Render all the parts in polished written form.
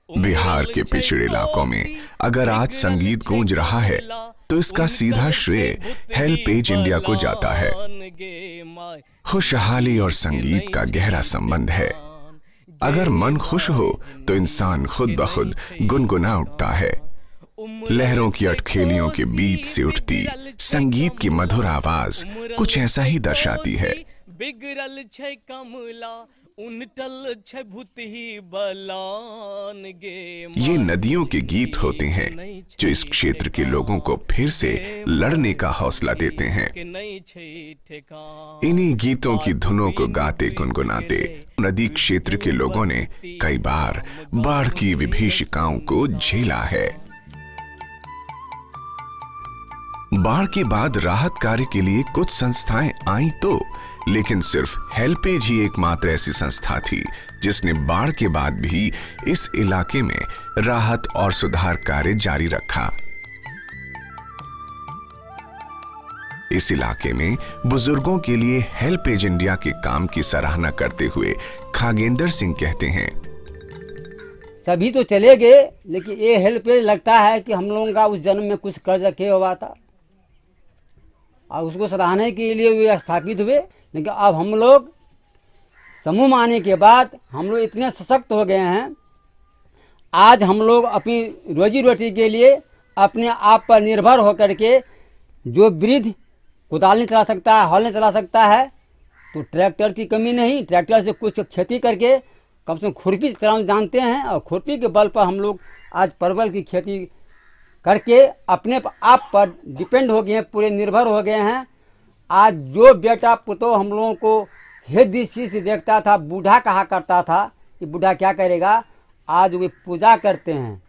बिहार के पिछड़े इलाकों में अगर आज संगीत गूंज रहा है तो इसका सीधा श्रेय हेल्पेज इंडिया को जाता है। खुशहाली और संगीत का गहरा संबंध है। अगर मन खुश हो तो इंसान खुद ब खुद गुनगुना उठता है। लहरों की अटखेलियों के बीच से उठती संगीत की मधुर आवाज कुछ ऐसा ही दर्शाती है। बिगड़ल छै कमला उनटल छै भूतही बलान गे। ये नदियों के गीत होते हैं जो इस क्षेत्र के लोगों को फिर से लड़ने का हौसला देते हैं। इन्हीं गीतों की धुनों को गाते गुनगुनाते नदी क्षेत्र के लोगों ने कई बार बाढ़ की विभीषिकाओं को झेला है। बाढ़ के बाद राहत कार्य के लिए कुछ संस्थाएं आईं तो, लेकिन सिर्फ हेल्पेज ही एकमात्र ऐसी संस्था थी जिसने बाढ़ के बाद भी इस इलाके में राहत और सुधार कार्य जारी रखा। इस इलाके में बुजुर्गों के लिए हेल्पेज इंडिया के काम की सराहना करते हुए खागेंद्र सिंह कहते हैं, सभी तो चले गए लेकिन ये हेल्पेज लगता है कि हम लोगों का उस जन्म में कुछ कर्ज किया हुआ था और उसको सराहने के लिए वे स्थापित हुए। लेकिन अब हम लोग समूह में आने के बाद हम लोग इतने सशक्त हो गए हैं, आज हम लोग अपनी रोजी रोटी के लिए अपने आप पर निर्भर होकर के, जो वृद्ध कुदाल नहीं चला सकता है, हल नहीं चला सकता है, तो ट्रैक्टर की कमी नहीं, ट्रैक्टर से कुछ खेती करके कम से कम खुरपी चलाना जानते हैं और खुरपी के बल पर हम लोग आज परवल की खेती करके अपने आप पर डिपेंड हो गए हैं, पूरे निर्भर हो गए हैं। आज जो बेटा पुतो हम लोगों को हे दृष्टि से देखता था, बूढ़ा कहा करता था कि बूढ़ा क्या करेगा, आज वे पूजा करते हैं।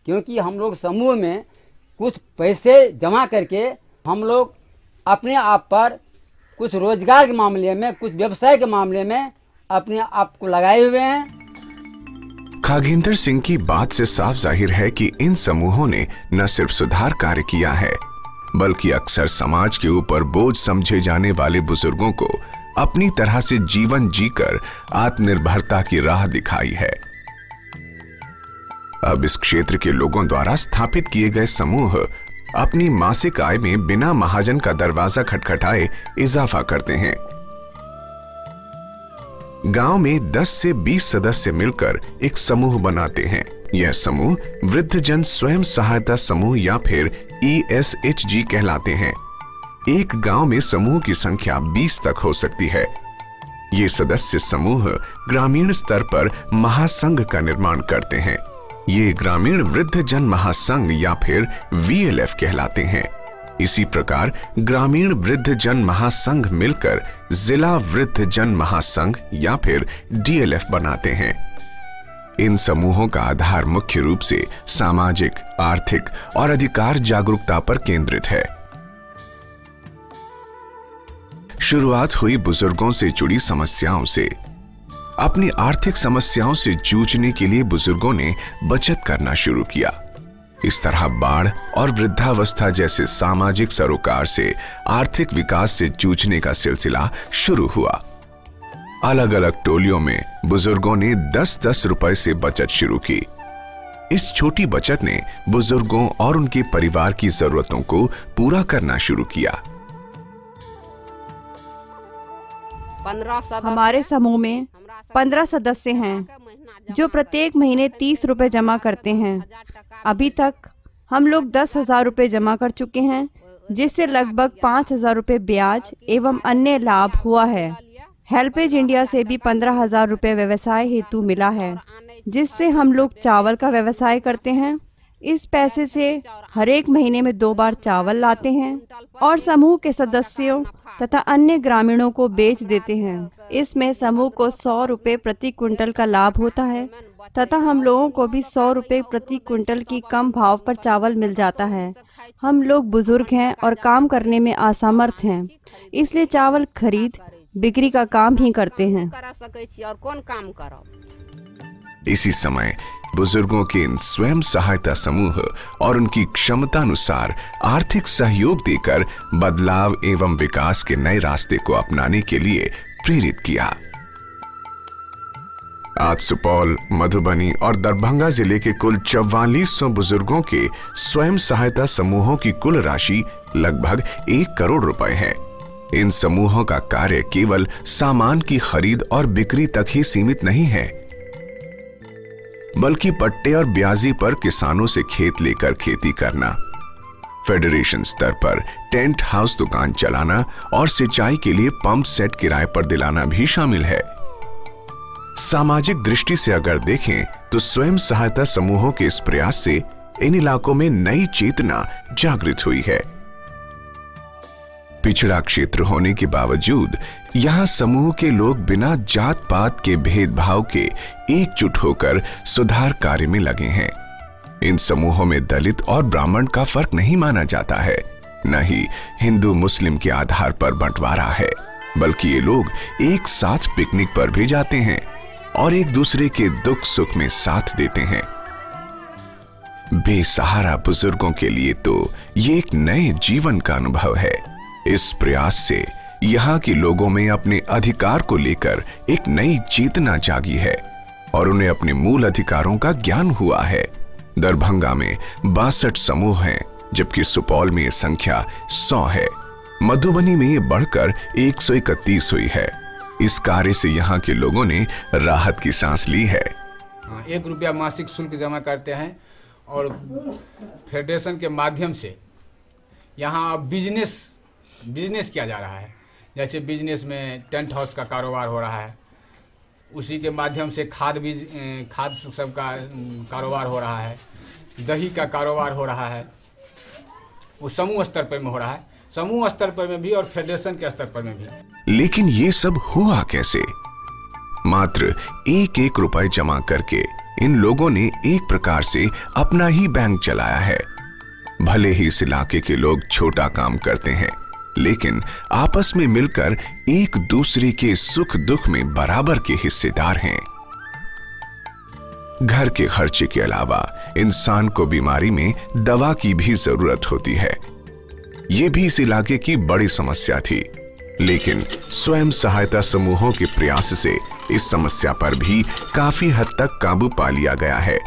क्योंकि हम लोग समूह में कुछ पैसे जमा करके हम लोग अपने आप पर कुछ रोजगार के मामले में, कुछ व्यवसाय के मामले में अपने आप को लगाए हुए हैं। खागेंद्र सिंह की बात से साफ जाहिर है कि इन समूहों ने न सिर्फ सुधार कार्य किया है, बल्कि अक्सर समाज के ऊपर बोझ समझे जाने वाले बुजुर्गों को अपनी तरह से जीवन जीकर आत्मनिर्भरता की राह दिखाई है। अब इस क्षेत्र के लोगों द्वारा स्थापित किए गए समूह अपनी मासिक आय में बिना महाजन का दरवाजा खटखटाए इजाफा करते हैं। गांव में 10 से 20 सदस्य मिलकर एक समूह बनाते हैं। यह समूह वृद्धजन स्वयं सहायता समूह या फिर ESHG कहलाते हैं। एक गांव में समूह की संख्या 20 तक हो सकती है। ये सदस्य समूह ग्रामीण स्तर पर महासंघ का निर्माण करते हैं। ये ग्रामीण वृद्धजन महासंघ या फिर VLF कहलाते हैं। इसी प्रकार ग्रामीण वृद्धजन महासंघ मिलकर जिला वृद्धजन महासंघ या फिर DLF बनाते हैं। इन समूहों का आधार मुख्य रूप से सामाजिक, आर्थिक और अधिकार जागरूकता पर केंद्रित है। शुरुआत हुई बुजुर्गों से जुड़ी समस्याओं से। अपनी आर्थिक समस्याओं से जूझने के लिए बुजुर्गों ने बचत करना शुरू किया। इस तरह बाढ़ और वृद्धावस्था जैसे सामाजिक सरोकार से आर्थिक विकास से जूझने का सिलसिला शुरू हुआ। अलग अलग टोलियों में बुजुर्गों ने 10-10 रुपए से बचत शुरू की। इस छोटी बचत ने बुजुर्गों और उनके परिवार की जरूरतों को पूरा करना शुरू किया। हमारे समूह में 15 सदस्य हैं जो प्रत्येक महीने 30 रुपए जमा करते हैं। अभी तक हम लोग 10,000 रुपए जमा कर चुके हैं, जिससे लगभग 5,000 रुपए ब्याज एवं अन्य लाभ हुआ है। हेल्पेज इंडिया से भी 15,000 रुपए व्यवसाय हेतु मिला है, जिससे हम लोग चावल का व्यवसाय करते हैं। इस पैसे से हर एक महीने में 2 बार चावल लाते हैं और समूह के सदस्यों तथा अन्य ग्रामीणों को बेच देते हैं। इसमें समूह को 100 रुपए प्रति क्विंटल का लाभ होता है तथा हम लोगों को भी 100 रुपए प्रति क्विंटल की कम भाव पर चावल मिल जाता है। हम लोग बुजुर्ग हैं और काम करने में असमर्थ हैं, इसलिए चावल खरीद बिक्री का काम ही करते हैं। इसी समय बुजुर्गों के इन स्वयं सहायता समूह और उनकी क्षमता अनुसार आर्थिक सहयोग देकर बदलाव एवं विकास के नए रास्ते को अपनाने के लिए प्रेरित किया। आज सुपौल, मधुबनी और दरभंगा जिले के कुल 4400 बुजुर्गों के स्वयं सहायता समूहों की कुल राशि लगभग 1 करोड़ रुपए है। इन समूहों का कार्य केवल सामान की खरीद और बिक्री तक ही सीमित नहीं है, बल्कि पट्टे और ब्याजी पर किसानों से खेत लेकर खेती करना, फेडरेशन स्तर पर टेंट हाउस दुकान चलाना और सिंचाई के लिए पंप सेट किराए पर दिलाना भी शामिल है। सामाजिक दृष्टि से अगर देखें तो स्वयं सहायता समूहों के इस प्रयास से इन इलाकों में नई चेतना जागृत हुई है। पिछड़ा क्षेत्र होने के बावजूद यहाँ समूह के लोग बिना जात पात के भेदभाव के एकजुट होकर सुधार कार्य में लगे हैं। इन समूहों में दलित और ब्राह्मण का फर्क नहीं माना जाता है, न ही हिंदू मुस्लिम के आधार पर बंटवारा है, बल्कि ये लोग एक साथ पिकनिक पर भी जाते हैं और एक दूसरे के दुख सुख में साथ देते हैं। बेसहारा बुजुर्गों के लिए तो ये एक नए जीवन का अनुभव है। इस प्रयास से यहाँ के लोगों में अपने अधिकार को लेकर एक नई चेतना जागी है और उन्हें अपने मूल अधिकारों का ज्ञान हुआ है। दरभंगा में 62 समूह हैं, जबकि सुपौल में यह संख्या 100 है। मधुबनी में ये बढ़कर 131 हुई है। इस कार्य से यहाँ के लोगों ने राहत की सांस ली है। 1 रुपया मासिक शुल्क जमा करते हैं और फेडरेशन के माध्यम से यहाँ बिजनेस किया जा रहा है। जैसे बिजनेस में टेंट हाउस का कारोबार हो रहा है, उसी के माध्यम से खाद सब का कारोबार हो रहा है, दही का कारोबार हो रहा है। वो समूह स्तर पर में हो रहा है, समूह स्तर पर में भी और फेडरेशन के स्तर पर में भी। लेकिन ये सब हुआ कैसे? मात्र 1-1 रुपए जमा करके इन लोगों ने एक प्रकार से अपना ही बैंक चलाया है। भले ही इस इलाके के लोग छोटा काम करते हैं, लेकिन आपस में मिलकर एक दूसरे के सुख दुख में बराबर के हिस्सेदार हैं। घर के खर्चे के अलावा इंसान को बीमारी में दवा की भी जरूरत होती है। यह भी इस इलाके की बड़ी समस्या थी, लेकिन स्वयं सहायता समूहों के प्रयास से इस समस्या पर भी काफी हद तक काबू पा लिया गया है।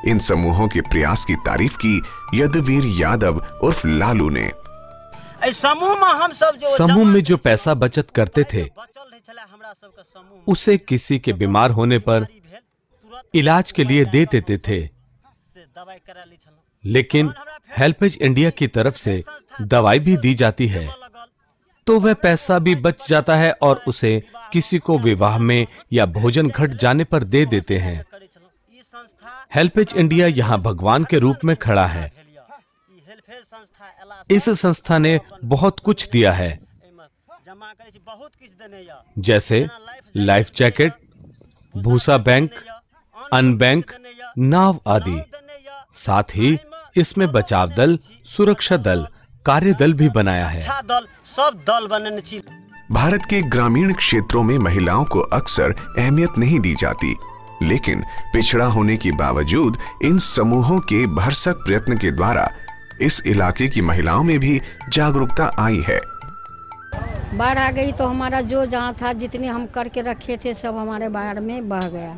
इन समूहों के प्रयास की तारीफ की यदुवीर यादव उर्फ लालू ने। समूह में जो पैसा बचत करते थे उसे किसी के बीमार होने पर इलाज के लिए दे देते थे, लेकिन हेल्पेज इंडिया की तरफ से दवाई भी दी जाती है, तो वह पैसा भी बच जाता है और उसे किसी को विवाह में या भोजन घट जाने पर दे देते हैं। हेल्पेज इंडिया यहाँ भगवान के रूप में खड़ा है। इस संस्था ने बहुत कुछ दिया है, जैसे लाइफ जैकेट, भूसा बैंक, अन्न बैंक, नाव आदि। साथ ही इसमें बचाव दल, सुरक्षा दल, कार्य दल भी बनाया है। भारत के ग्रामीण क्षेत्रों में महिलाओं को अक्सर अहमियत नहीं दी जाती, लेकिन पिछड़ा होने के बावजूद इन समूहों के भरसक प्रयत्न के द्वारा इस इलाके की महिलाओं में भी जागरूकता आई है। बाढ़ आ गई तो हमारा जो जहाँ था, जितने हम करके रखे थे, सब हमारे बाढ़ में बह गया,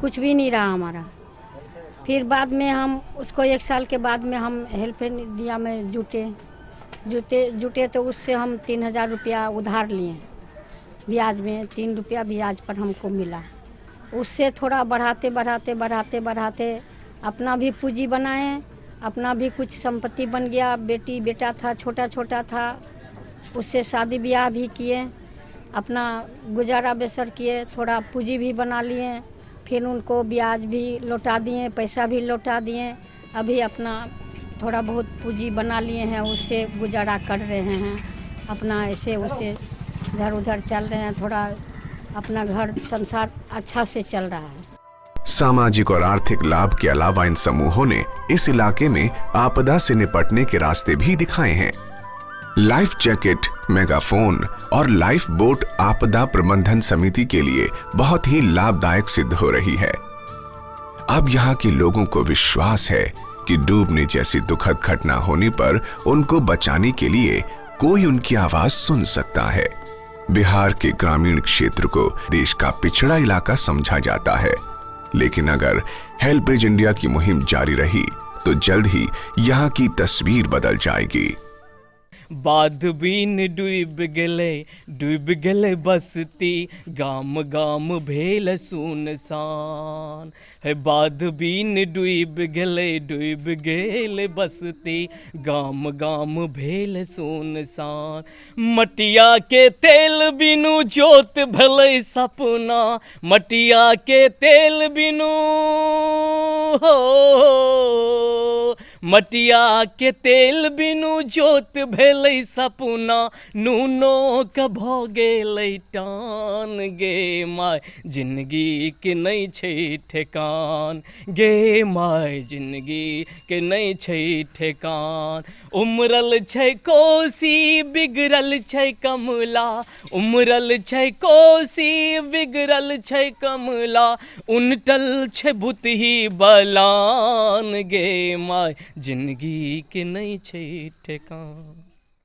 कुछ भी नहीं रहा हमारा। फिर बाद में हम उसको 1 साल के बाद में हम हेल्प इंडिया में जुटे तो उससे हम 3000 रुपया उधार लिए ब्याज में। 3 रुपया ब्याज पर हमको मिला। उससे थोड़ा बढ़ाते अपना भी पूंजी बनाए, अपना भी कुछ संपत्ति बन गया। बेटा था, छोटा था, उससे शादी ब्याह भी किए, अपना गुजारा बसर किए, थोड़ा पूंजी भी बना लिए। फिर उनको ब्याज भी लौटा दिए, पैसा भी लौटा दिए। अभी अपना थोड़ा बहुत पूंजी बना लिए हैं, उससे गुजारा कर रहे हैं। अपना ऐसे उसे इधर उधर चल रहे हैं, थोड़ा अपना घर संसार अच्छा से चल रहा है। सामाजिक और आर्थिक लाभ के अलावा इन समूहों ने इस इलाके में आपदा से निपटने के रास्ते भी दिखाए हैं। लाइफ जैकेट, मेगाफोन और लाइफ बोट आपदा प्रबंधन समिति के लिए बहुत ही लाभदायक सिद्ध हो रही है। अब यहाँ के लोगों को विश्वास है कि डूबने जैसी दुखद घटना होने पर उनको बचाने के लिए कोई उनकी आवाज सुन सकता है। बिहार के ग्रामीण क्षेत्र को देश का पिछड़ा इलाका समझा जाता है, लेकिन अगर हेल्पेज इंडिया की मुहिम जारी रही तो जल्द ही यहाँ की तस्वीर बदल जाएगी। बाध बीन डूब गेले बसती, गाम गाम भेल सुनसान है। बाध बीन डूब गेले बसती, गाम गाम भेल सुनसान। मटिया के तेल बिनु जोत भले सपना, मटिया के तेल बिनु हो, मटिया के तेल बिनु जोत भेलै सपना, नूनो के भऽ गेलै टान गे माय, जिंदगी के नहीं छै ठेकान गे माय, जिंदगी के नहीं छै ठेकान। उमरल छै कोसी बिगड़ल छै कमला, उमरल छै कोसी बिगड़ल छै कमला, उनटल छै भुतही बलान गे माय, जिंदगी के नहीं छै ठेकान।